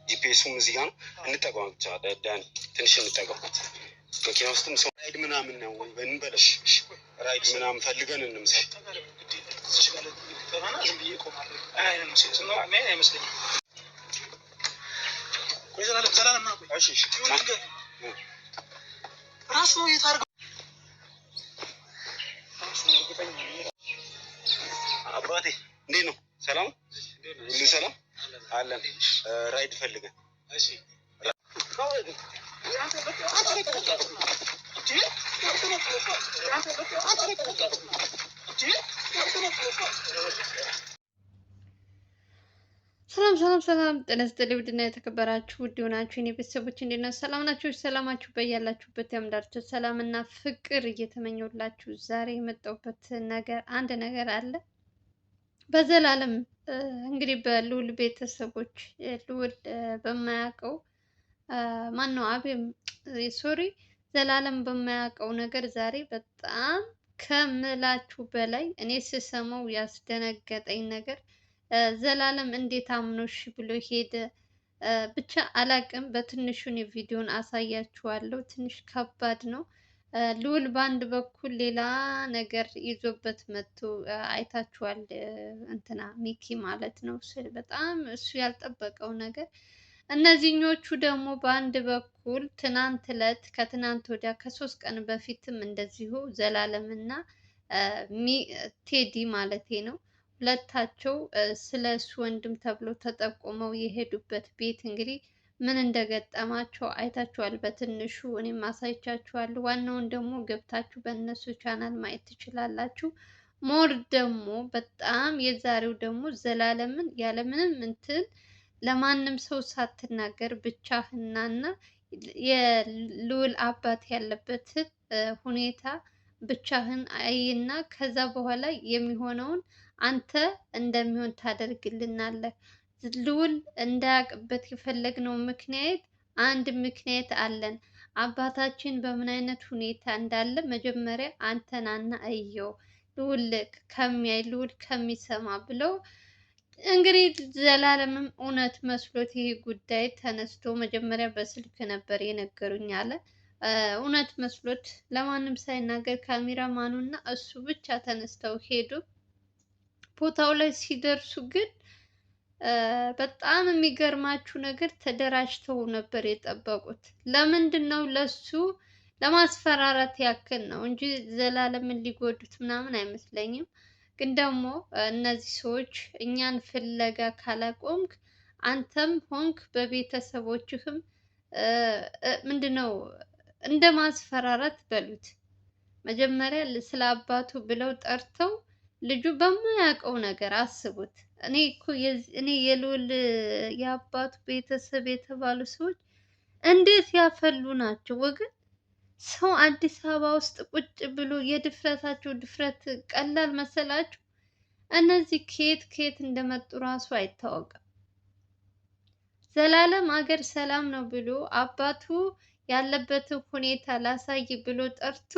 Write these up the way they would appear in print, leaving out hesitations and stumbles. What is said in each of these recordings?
ጂፒኤሱም እዚህ ጋር ነው። እንጠቀም ብቻ ዳኒ ትንሽ እንጠቀም። መኪና ውስጥም ሰው ራይድ ምናምን ነው እንበለሽ። ራይድ ምናምን ፈልገን እንምሳ። ራስ ነው የታርገው አባቴ እንዴት ነው? ሰላም ሁሉ ሰላም አለን። ራይድ ፈልገን እሺ ሰላም ጤና ይስጥልኝ። ውድና የተከበራችሁ ውድ ሆናችሁ የኔ ቤተሰቦች እንዴት ናችሁ? ሰላም ናችሁ? ሰላማችሁ በያላችሁበት ያምዳችሁ። ሰላም እና ፍቅር እየተመኘሁላችሁ ዛሬ የመጣሁበት አንድ ነገር አለ። በዘላለም እንግዲህ በልዑል ቤተሰቦች ልዑል በማያውቀው ማነው ዘላለም በማያውቀው ነገር ዛሬ በጣም ከምላችሁ በላይ እኔ ስሰማው ያስደነገጠኝ ነገር ዘላለም እንዴት አምኖሽ ብሎ ሄደ። ብቻ አላቅም። በትንሹን ቪዲዮን አሳያችኋለሁ። ትንሽ ከባድ ነው። ልዑል በአንድ በኩል ሌላ ነገር ይዞበት መጥቶ አይታችኋል። እንትና ሚኪ ማለት ነው። በጣም እሱ ያልጠበቀው ነገር። እነዚህኞቹ ደግሞ በአንድ በኩል ትናንት ዕለት ከትናንት ወዲያ ከ3 ቀን በፊትም እንደዚሁ ዘላለም እና ቴዲ ማለቴ ነው ሁለታቸው ስለ እሱ ወንድም ተብሎ ተጠቁመው የሄዱበት ቤት እንግዲህ ምን እንደገጠማቸው አይታችኋል። በትንሹ እኔም አሳይቻችኋለሁ። ዋናውን ደግሞ ገብታችሁ በእነሱ ቻናል ማየት ትችላላችሁ። ሞር ደግሞ በጣም የዛሬው ደግሞ ዘላለምን ያለምንም እንትን ለማንም ሰው ሳትናገር ብቻህናና የልዑል አባት ያለበትን ሁኔታ ብቻህን አይና ከዛ በኋላ የሚሆነውን አንተ እንደሚሆን ታደርግልናለህ። ልዑል እንዳያውቅበት የፈለግነው ምክንያት አንድ ምክንያት አለን። አባታችን በምን አይነት ሁኔታ እንዳለ መጀመሪያ አንተናና እየው ልዑል ከሚያይ ልዑል ከሚሰማ ብለው እንግዲህ ዘላለምም እውነት መስሎት ይሄ ጉዳይ ተነስቶ መጀመሪያ በስልክ ነበር የነገሩኝ አለ። እውነት መስሎት ለማንም ሳይናገር ካሜራማኑና እሱ ብቻ ተነስተው ሄዱ። ቦታው ላይ ሲደርሱ ግን በጣም የሚገርማችሁ ነገር ተደራጅተው ነበር የጠበቁት። ለምንድን ነው? ለሱ ለማስፈራራት ያክል ነው እንጂ ዘላለምን ሊጎዱት ምናምን አይመስለኝም። ግን ደግሞ እነዚህ ሰዎች እኛን ፍለጋ ካላቆምክ አንተም ሆንክ በቤተሰቦችህም ምንድነው እንደ ማስፈራራት በሉት። መጀመሪያ ስለ አባቱ ብለው ጠርተው ልጁ በማያውቀው ነገር አስቡት። እኔ የልዑል የአባቱ ቤተሰብ የተባሉ ሰዎች እንዴት ያፈሉ ናቸው ወገን። ሰው አዲስ አበባ ውስጥ ቁጭ ብሎ የድፍረታቸው ድፍረት ቀላል መሰላችሁ? እነዚህ ከየት እንደመጡ ራሱ አይታወቅም። ዘላለም አገር ሰላም ነው ብሎ አባቱ ያለበትን ሁኔታ ላሳይ ብሎ ጠርቶ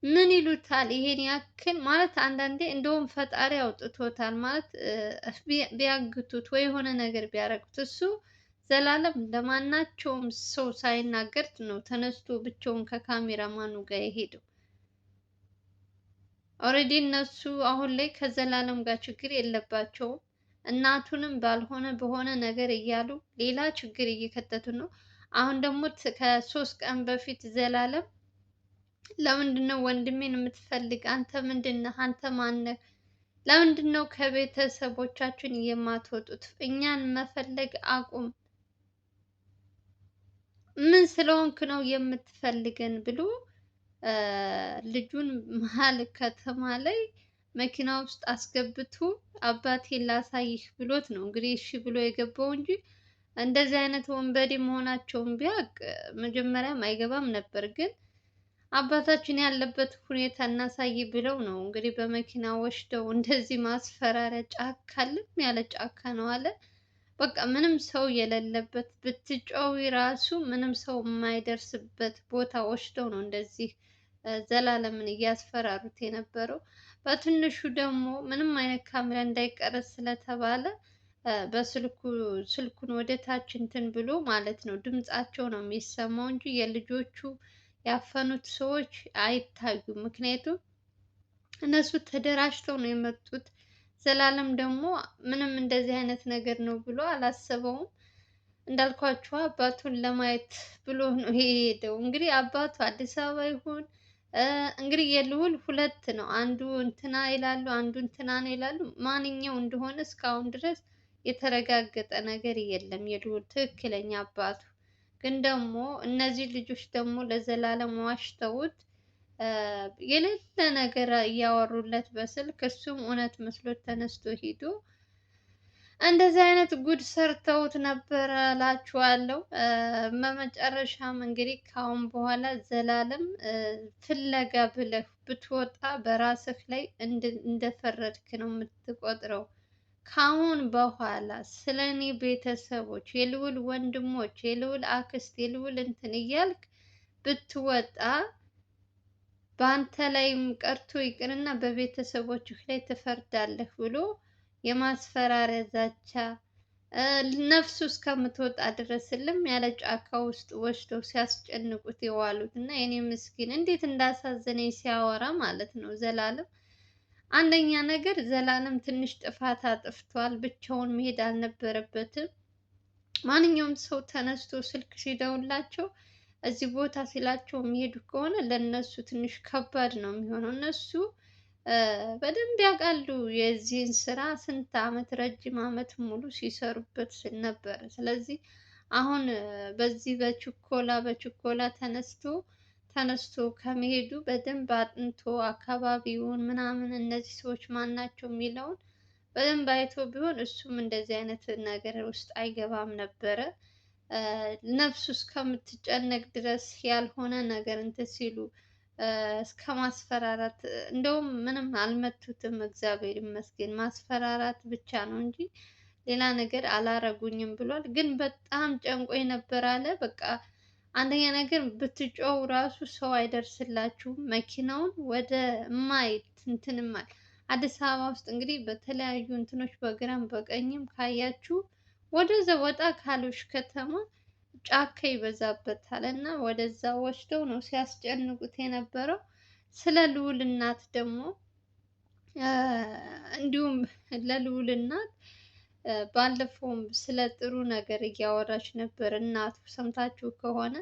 ምን ይሉታል? ይሄን ያክል ማለት አንዳንዴ እንደውም ፈጣሪ አውጥቶታል ማለት ቢያግቱት ወይ የሆነ ነገር ቢያደርጉት እሱ ዘላለም ለማናቸውም ሰው ሳይናገር ነው ተነስቶ ብቻውን ከካሜራማኑ ጋር የሄደው። ኦልሬዲ እነሱ አሁን ላይ ከዘላለም ጋር ችግር የለባቸውም። እናቱንም ባልሆነ በሆነ ነገር እያሉ ሌላ ችግር እየከተቱ ነው። አሁን ደግሞ ከ3 ቀን በፊት ዘላለም ለምንድን ነው ወንድሜን የምትፈልግ? አንተ ምንድን ነህ? አንተ ማነህ? ለምንድን ነው ከቤተሰቦቻችን የማትወጡት? እኛን መፈለግ አቁም። ምን ስለሆንክ ነው የምትፈልገን? ብሎ ልጁን መሀል ከተማ ላይ መኪና ውስጥ አስገብቶ አባቴን ላሳይህ ብሎት ነው እንግዲህ እሺ ብሎ የገባው እንጂ እንደዚህ አይነት ወንበዴ መሆናቸውን ቢያውቅ መጀመሪያም አይገባም ነበር። ግን አባታችን ያለበት ሁኔታ እናሳይ ብለው ነው እንግዲህ በመኪና ወስደው እንደዚህ ማስፈራሪያ። ጫካ ልም ያለ ጫካ ነው አለ። በቃ ምንም ሰው የሌለበት ብትጮዊ ራሱ ምንም ሰው የማይደርስበት ቦታ ወስደው ነው እንደዚህ ዘላለምን እያስፈራሩት የነበረው። በትንሹ ደግሞ ምንም አይነት ካሜራ እንዳይቀረጽ ስለተባለ በስልኩ ስልኩን ወደ ታች እንትን ብሎ ማለት ነው ድምጻቸው ነው የሚሰማው እንጂ የልጆቹ ያፈኑት ሰዎች አይታዩም። ምክንያቱም እነሱ ተደራጅተው ነው የመጡት። ዘላለም ደግሞ ምንም እንደዚህ አይነት ነገር ነው ብሎ አላሰበውም። እንዳልኳችሁ አባቱን ለማየት ብሎ ነው የሄደው። እንግዲህ አባቱ አዲስ አበባ ይሁን እንግዲህ የልዑል ሁለት ነው። አንዱ እንትና ይላሉ፣ አንዱ እንትና ነው ይላሉ። ማንኛው እንደሆነ እስካሁን ድረስ የተረጋገጠ ነገር የለም። የልዑል ትክክለኛ አባቱ ግን ደግሞ እነዚህ ልጆች ደግሞ ለዘላለም ዋሽተውት የሌለ ነገር እያወሩለት በስልክ እሱም እውነት መስሎት ተነስቶ ሄዶ እንደዚህ አይነት ጉድ ሰርተውት ነበረ እላችኋለሁ። በመጨረሻም እንግዲህ ከአሁን በኋላ ዘላለም ፍለጋ ብለህ ብትወጣ በራስህ ላይ እንደፈረድክ ነው የምትቆጥረው። ከአሁን በኋላ ስለ እኔ ቤተሰቦች፣ የልዑል ወንድሞች፣ የልዑል አክስት፣ የልዑል እንትን እያልክ ብትወጣ በአንተ ላይም ቀርቶ ይቅርና በቤተሰቦችህ ላይ ትፈርዳለህ ብሎ የማስፈራሪያ ዛቻ ነፍሱ እስከምትወጣ ድረስ እልም ያለ ጫካ ውስጥ ወስደው ሲያስጨንቁት የዋሉት እና የኔ ምስኪን እንዴት እንዳሳዘነኝ ሲያወራ ማለት ነው። ዘላለም አንደኛ ነገር ዘላለም ትንሽ ጥፋት አጥፍቷል። ብቻውን መሄድ አልነበረበትም። ማንኛውም ሰው ተነስቶ ስልክ ሲደውላቸው እዚህ ቦታ ሲላቸው የሚሄዱ ከሆነ ለእነሱ ትንሽ ከባድ ነው የሚሆነው። እነሱ በደንብ ያውቃሉ የዚህን ስራ ስንት አመት ረጅም አመት ሙሉ ሲሰሩበት ነበረ። ስለዚህ አሁን በዚህ በችኮላ ተነስቶ ከመሄዱ በደንብ አጥንቶ አካባቢውን ምናምን እነዚህ ሰዎች ማን ናቸው የሚለውን በደንብ አይቶ ቢሆን እሱም እንደዚህ አይነት ነገር ውስጥ አይገባም ነበረ። ነፍሱ እስከምትጨነቅ ድረስ ያልሆነ ነገር እንትን ሲሉ እስከ ማስፈራራት፣ እንደውም ምንም አልመቱትም፣ እግዚአብሔር ይመስገን። ማስፈራራት ብቻ ነው እንጂ ሌላ ነገር አላረጉኝም ብሏል። ግን በጣም ጨንቆኝ ነበር አለ። በቃ አንደኛ ነገር ብትጮው ራሱ ሰው አይደርስላችሁም። መኪናውን ወደ ማየት እንትንማል አዲስ አበባ ውስጥ እንግዲህ በተለያዩ እንትኖች በግራም በቀኝም ካያችሁ ወደዛ ወጣ ካሉሽ ከተማ ጫካ ይበዛበታል እና ወደዛ ወስደው ነው ሲያስጨንቁት የነበረው። ስለ ልዑል እናት ደግሞ እንዲሁም ለልዑል እናት ባለፈውም ስለ ጥሩ ነገር እያወራች ነበር። እናቱ ሰምታችሁ ከሆነ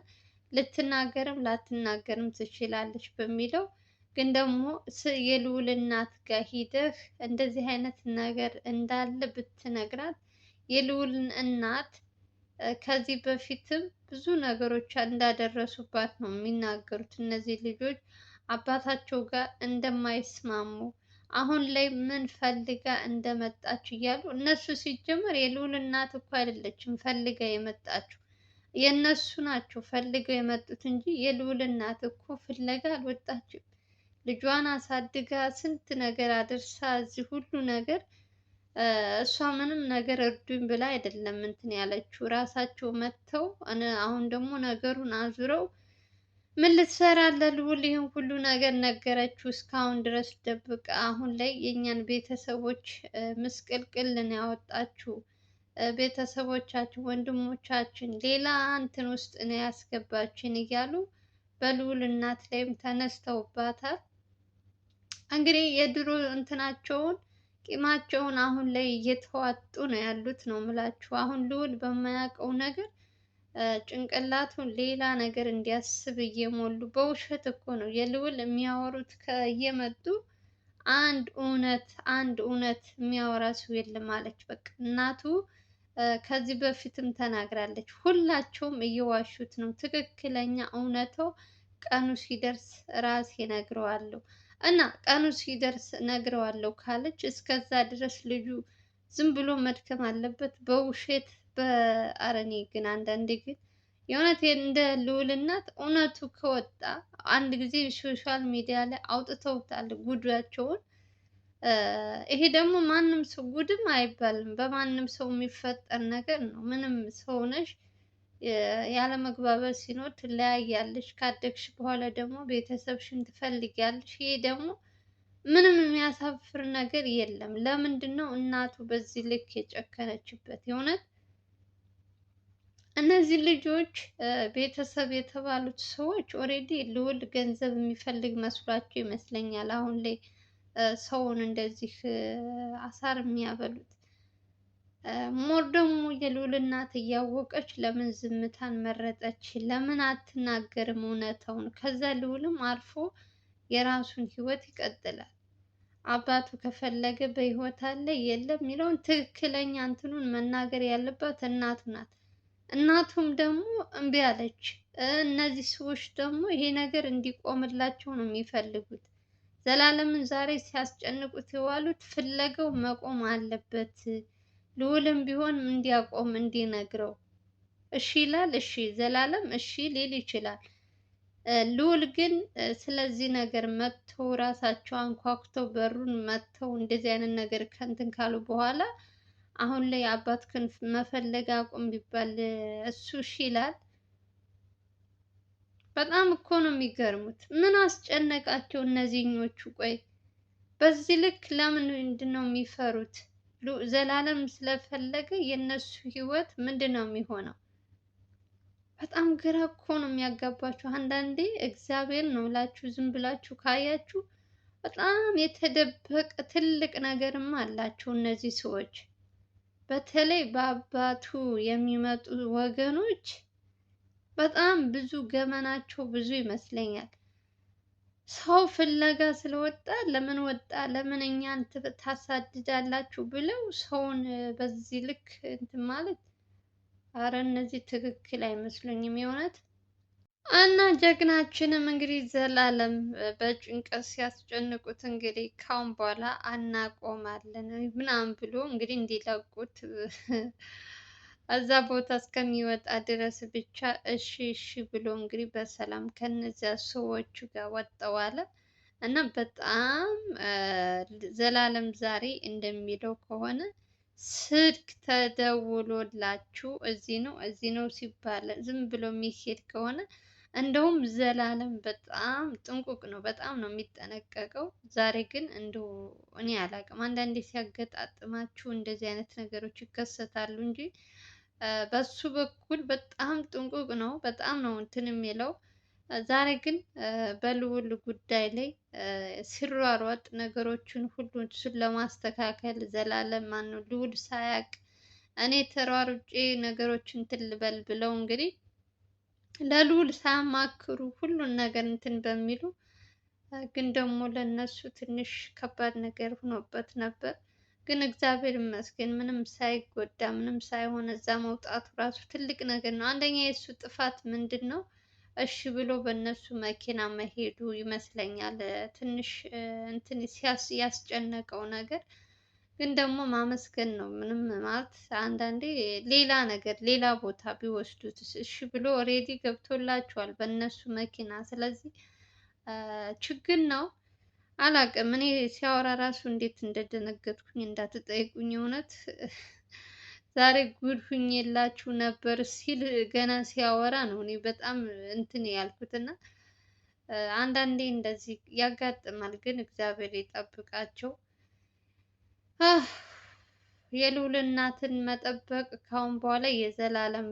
ልትናገርም ላትናገርም ትችላለች በሚለው ግን ደግሞ የልዑል እናት ጋር ሂደህ እንደዚህ አይነት ነገር እንዳለ ብትነግራት የልዑልን እናት ከዚህ በፊትም ብዙ ነገሮች እንዳደረሱባት ነው የሚናገሩት። እነዚህ ልጆች አባታቸው ጋር እንደማይስማሙ አሁን ላይ ምን ፈልጋ እንደመጣች እያሉ እነሱ ሲጀመር የልዑል እናት እኮ አይደለችም ፈልጋ የመጣችው የእነሱ ናቸው ፈልገው የመጡት እንጂ የልዑል እናት እኮ ፍለጋ አልወጣችም። ልጇን አሳድጋ ስንት ነገር አድርሳ እዚህ ሁሉ ነገር እሷ ምንም ነገር እርዱኝ ብላ አይደለም እንትን ያለችው። ራሳቸው መጥተው አሁን ደግሞ ነገሩን አዙረው ምን ልትሰራ ለልዑል ይህን ሁሉ ነገር ነገረችው። እስካሁን ድረስ ደብቃ አሁን ላይ የእኛን ቤተሰቦች ምስቅልቅል ነው ያወጣችው። ቤተሰቦቻችን፣ ወንድሞቻችን ሌላ እንትን ውስጥ ነው ያስገባችን እያሉ በልዑል እናት ላይም ተነስተውባታል። እንግዲህ የድሮ እንትናቸውን ቂማቸውን አሁን ላይ እየተዋጡ ነው ያሉት ነው የምላችሁ። አሁን ልዑል በማያውቀው ነገር ጭንቅላቱን ሌላ ነገር እንዲያስብ እየሞሉ በውሸት እኮ ነው የልዑል የሚያወሩት። እየመጡ አንድ እውነት የሚያወራ ሰው የለም አለች። በቃ እናቱ ከዚህ በፊትም ተናግራለች። ሁላቸውም እየዋሹት ነው። ትክክለኛ እውነታው ቀኑ ሲደርስ ራሴ እነግረዋለሁ እና ቀኑ ሲደርስ እነግረዋለሁ ካለች እስከዛ ድረስ ልጁ ዝም ብሎ መድከም አለበት በውሸት በአረኔ ግን አንዳንዴ ግን የእውነት እንደ ልዑል እናት እውነቱ ከወጣ አንድ ጊዜ ሶሻል ሚዲያ ላይ አውጥተውታል ጉዳቸውን። ይሄ ደግሞ ማንም ሰው ጉድም አይባልም፣ በማንም ሰው የሚፈጠር ነገር ነው። ምንም ሰው ነሽ፣ ያለ መግባባት ሲኖር ትለያያለሽ። ካደግሽ በኋላ ደግሞ ቤተሰብሽን ትፈልጊያለሽ። ይሄ ደግሞ ምንም የሚያሳፍር ነገር የለም። ለምንድን ነው እናቱ በዚህ ልክ የጨከነችበት? የእውነት እነዚህ ልጆች ቤተሰብ የተባሉት ሰዎች ኦልሬዲ ልዑል ገንዘብ የሚፈልግ መስሏቸው ይመስለኛል አሁን ላይ ሰውን እንደዚህ አሳር የሚያበሉት። ሞር ደግሞ የልዑል እናት እያወቀች ለምን ዝምታን መረጠች? ለምን አትናገርም እውነታውን? ከዛ ልዑልም አርፎ የራሱን ህይወት ይቀጥላል። አባቱ ከፈለገ በህይወት አለ የለም የሚለውን ትክክለኛ እንትኑን መናገር ያለባት እናቱ ናት። እናቱም ደግሞ እምቢ አለች። እነዚህ ሰዎች ደግሞ ይሄ ነገር እንዲቆምላቸው ነው የሚፈልጉት። ዘላለምን ዛሬ ሲያስጨንቁት የዋሉት ፍለጋው መቆም አለበት። ልዑልም ቢሆን እንዲያቆም እንዲነግረው እሺ ይላል። እሺ ዘላለም እሺ ሊል ይችላል። ልዑል ግን ስለዚህ ነገር መጥተው ራሳቸው አንኳኩተው በሩን መጥተው እንደዚህ አይነት ነገር ከንትን ካሉ በኋላ አሁን ላይ አባትህን መፈለግ አቁም ቢባል እሱ እሺ ይላል። በጣም እኮ ነው የሚገርሙት። ምን አስጨነቃቸው እነዚህኞቹ? ቆይ በዚህ ልክ ለምን ምንድን ነው የሚፈሩት? ዘላለም ስለፈለገ የእነሱ ህይወት ምንድን ነው የሚሆነው? በጣም ግራ እኮ ነው የሚያጋባችሁ። አንዳንዴ እግዚአብሔር ነው ብላችሁ ዝም ብላችሁ ካያችሁ በጣም የተደበቀ ትልቅ ነገርም አላቸው እነዚህ ሰዎች። በተለይ በአባቱ የሚመጡ ወገኖች በጣም ብዙ ገመናቸው ብዙ ይመስለኛል። ሰው ፍለጋ ስለወጣ ለምን ወጣ ለምን እኛን ታሳድዳላችሁ ብለው ሰውን በዚህ ልክ እንትን ማለት፣ አረ እነዚህ ትክክል አይመስሉኝም የእውነት። እና ጀግናችንም እንግዲህ ዘላለም በጭንቀት ሲያስጨንቁት እንግዲህ ካሁን በኋላ አናቆማለን ምናምን ብሎ እንግዲህ እንዲለቁት እዛ ቦታ እስከሚወጣ ድረስ ብቻ እሺ እሺ ብሎ እንግዲህ በሰላም ከነዚያ ሰዎቹ ጋር ወጥተዋል። እና በጣም ዘላለም ዛሬ እንደሚለው ከሆነ ስልክ ተደውሎላችሁ እዚህ ነው ሲባል ዝም ብሎ የሚሄድ ከሆነ እንደውም ዘላለም በጣም ጥንቁቅ ነው። በጣም ነው የሚጠነቀቀው። ዛሬ ግን እንደው እኔ አላውቅም፣ አንዳንዴ ሲያገጣጥማችሁ እንደዚህ አይነት ነገሮች ይከሰታሉ እንጂ በሱ በኩል በጣም ጥንቁቅ ነው። በጣም ነው እንትን የሚለው። ዛሬ ግን በልዑል ጉዳይ ላይ ሲሯሯጥ ነገሮችን ሁሉ እሱን ለማስተካከል ዘላለም ማነው ልዑል ሳያውቅ እኔ ተሯሩጬ ነገሮችን እንትን ልበል ብለው እንግዲህ ለልዑል ሳያማክሩ ሁሉን ነገር እንትን በሚሉ ግን ደግሞ ለነሱ ትንሽ ከባድ ነገር ሆኖበት ነበር። ግን እግዚአብሔር ይመስገን ምንም ሳይጎዳ ምንም ሳይሆን እዛ መውጣቱ ራሱ ትልቅ ነገር ነው። አንደኛ የእሱ ጥፋት ምንድን ነው? እሺ ብሎ በእነሱ መኪና መሄዱ ይመስለኛል ትንሽ እንትን ያስጨነቀው ነገር። ግን ደግሞ ማመስገን ነው። ምንም ማለት አንዳንዴ ሌላ ነገር ሌላ ቦታ ቢወስዱት እሺ ብሎ ኦልሬዲ ገብቶላቸዋል በእነሱ መኪና። ስለዚህ ችግር ነው። አላቅም እኔ ሲያወራ ራሱ እንዴት እንደደነገጥኩኝ እንዳትጠይቁኝ። እውነት ዛሬ ጉድ ሁኜላችሁ ነበር ሲል ገና ሲያወራ ነው እኔ በጣም እንትን ያልኩትና አንዳንዴ እንደዚህ ያጋጥማል። ግን እግዚአብሔር ይጠብቃቸው። የልዑል እናትን መጠበቅ ካሁን በኋላ የዘላለም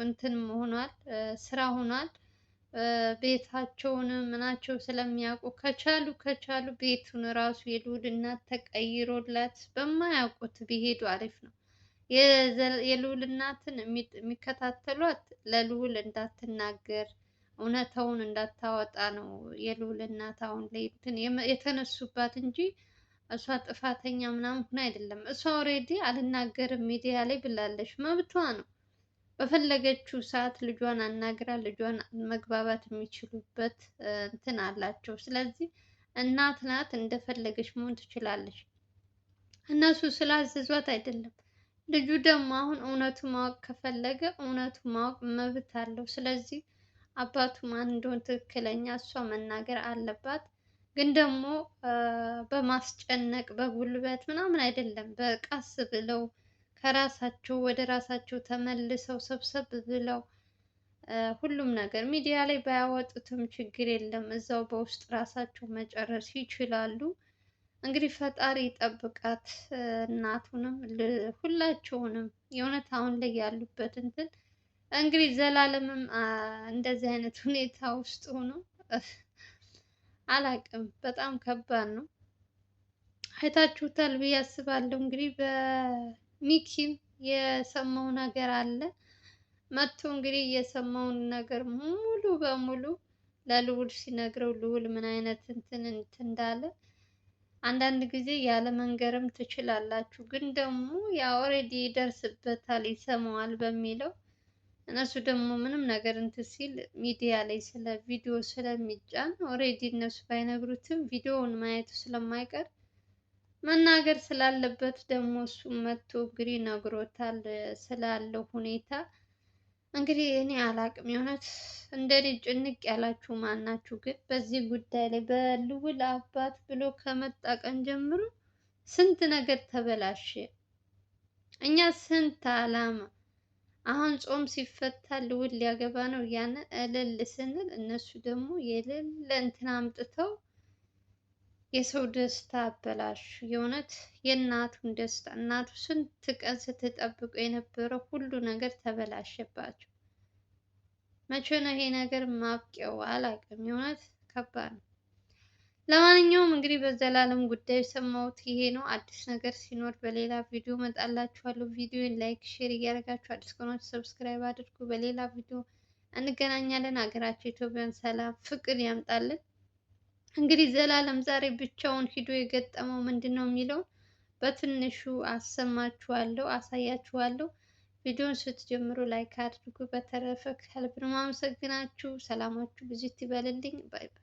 እንትን ሆኗል፣ ስራ ሆኗል። ቤታቸውን ምናቸው ስለሚያውቁ ከቻሉ ቤቱን ራሱ የልዑል እናት ተቀይሮላት በማያውቁት ቢሄዱ አሪፍ ነው። የልዑል እናትን የሚከታተሏት ለልዑል እንዳትናገር እውነታውን እንዳታወጣ ነው የልዑል እናት አሁን ላይ እንትን የተነሱባት እንጂ እሷ ጥፋተኛ ምናምን ሆና አይደለም። እሷ ኦልሬዲ አልናገርም ሚዲያ ላይ ብላለች፣ መብቷ ነው። በፈለገችው ሰዓት ልጇን አናግራ ልጇን መግባባት የሚችሉበት እንትን አላቸው። ስለዚህ እናት ናት፣ እንደፈለገች መሆን ትችላለች። እነሱ ስላዘዟት አይደለም። ልጁ ደግሞ አሁን እውነቱ ማወቅ ከፈለገ እውነቱ ማወቅ መብት አለው። ስለዚህ አባቱ ማን እንደሆነ ትክክለኛ እሷ መናገር አለባት። ግን ደግሞ በማስጨነቅ በጉልበት ምናምን አይደለም። በቀስ ብለው ከራሳቸው ወደ ራሳቸው ተመልሰው ሰብሰብ ብለው ሁሉም ነገር ሚዲያ ላይ ባያወጡትም ችግር የለም። እዛው በውስጥ ራሳቸው መጨረስ ይችላሉ። እንግዲህ ፈጣሪ ይጠብቃት እናቱንም ሁላቸውንም። የእውነት አሁን ላይ ያሉበት እንትን እንግዲህ ዘላለምም እንደዚህ አይነት ሁኔታ ውስጥ ሆኖ አላቅም። በጣም ከባድ ነው። አይታችሁታል ብዬ አስባለሁ። እንግዲህ በሚኪም የሰማው ነገር አለ መጥቶ እንግዲህ የሰማውን ነገር ሙሉ በሙሉ ለልዑል ሲነግረው ልዑል ምን አይነት እንትን እንዳለ አንዳንድ ጊዜ ያለ መንገርም ትችላላችሁ፣ ግን ደግሞ ያ ኦልሬዲ ይደርስበታል ይሰማዋል በሚለው እነሱ ደግሞ ምንም ነገር እንትን ሲል ሚዲያ ላይ ስለ ቪዲዮ ስለሚጫን ኦልሬዲ እነሱ ባይነግሩትም ቪዲዮውን ማየቱ ስለማይቀር መናገር ስላለበት ደግሞ እሱ መጥቶ እንግዲህ ነግሮታል ስላለው ሁኔታ። እንግዲህ እኔ አላቅም የእውነት እንደኔ ጭንቅ ያላችሁ ማናችሁ? ግን በዚህ ጉዳይ ላይ በልዑል አባት ብሎ ከመጣ ቀን ጀምሮ ስንት ነገር ተበላሸ። እኛ ስንት አላማ አሁን ጾም ሲፈታ ልዑል ሊያገባ ነው እያልን እልል ስንል እነሱ ደግሞ የሌለ እንትን አምጥተው የሰው ደስታ አበላሹ። የእውነት የእናቱን ደስታ እናቱ ስንት ቀን ስትጠብቁ የነበረው ሁሉ ነገር ተበላሸባቸው። መቼ ነው ይሄ ነገር ማብቂያው? አላውቅም። የእውነት ከባድ ነው። ለማንኛውም እንግዲህ በዘላለም ጉዳይ የሰማሁት ይሄ ነው። አዲስ ነገር ሲኖር በሌላ ቪዲዮ እመጣላችኋለሁ። ቪዲዮን ላይክ፣ ሼር እያደረጋችሁ አዲስ ከሆናችሁ ሰብስክራይብ አድርጉ። በሌላ ቪዲዮ እንገናኛለን። ሀገራችን ኢትዮጵያን ሰላም ፍቅር ያምጣልን። እንግዲህ ዘላለም ዛሬ ብቻውን ሂዶ የገጠመው ምንድን ነው የሚለውን በትንሹ አሰማችኋለሁ፣ አሳያችኋለሁ። ቪዲዮን ስትጀምሩ ላይክ አድርጉ። በተረፈ ከልብ ነው የማመሰግናችሁ። ሰላማችሁ ብዙ ይበልልኝ። ባይ ባይ።